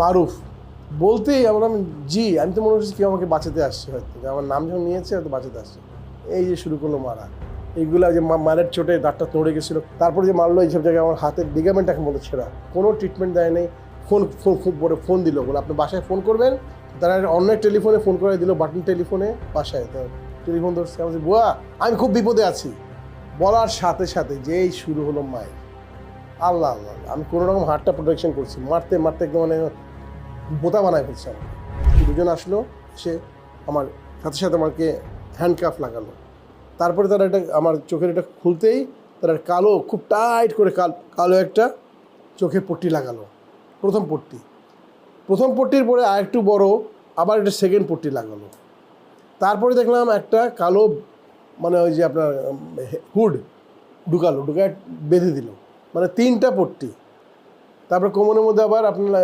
মারুফ বলতেই আমরা জি আমি তো মনে করছি কেউ আমাকে বাঁচাতে আসছে হয়তো, আমার নাম যখন নিয়েছে হয়তো বাঁচাতে আসছে। এই যে শুরু করলো মারা, এইগুলা যে মারের চোটে দাঁতটা নড়ে গেছিলো, তারপরে যে মারলো এইসব জায়গায় আমার হাতের লিগামেন্ট এখন বলতে ছেঁড়া, কোনো ট্রিটমেন্ট দেয় নেই। ফোন ফোন খুব বড় ফোন দিল, বলে আপনি বাসায় ফোন করবেন, তারা অন্য এক টেলিফোনে ফোন করে দিল, বাটন টেলিফোনে বাসায়। তো টেলিফোন ধরছে, আমি বলছি বুয়া আমি খুব বিপদে আছি, বলার সাথে সাথে যেই শুরু হলো মায়ের। আল্লাহ আল্লাহ, আমি কোনো রকম হার্টটা প্রোটেকশন করছি, মারতে মারতে একদম মানে বোতা বানায় ফেলছে আমাকে। দুজন আসলো, সে আমার সাথে সাথে আমাকে হ্যান্ডকাফ লাগালো। তারপরে তারা এটা আমার চোখের এটা খুলতেই তারা কালো খুব টাইট করে কালো একটা চোখের পট্টি লাগালো। প্রথম পট্টির পরে আরেকটু বড় আবার একটা সেকেন্ড পট্টি লাগালো। তারপরে দেখলাম একটা কালো মানে ওই যে আপনার হুড ঢুকায় বেঁধে দিল, মানে 3টা পট্টি। তারপরে কোমরের মধ্যে আবার আপনার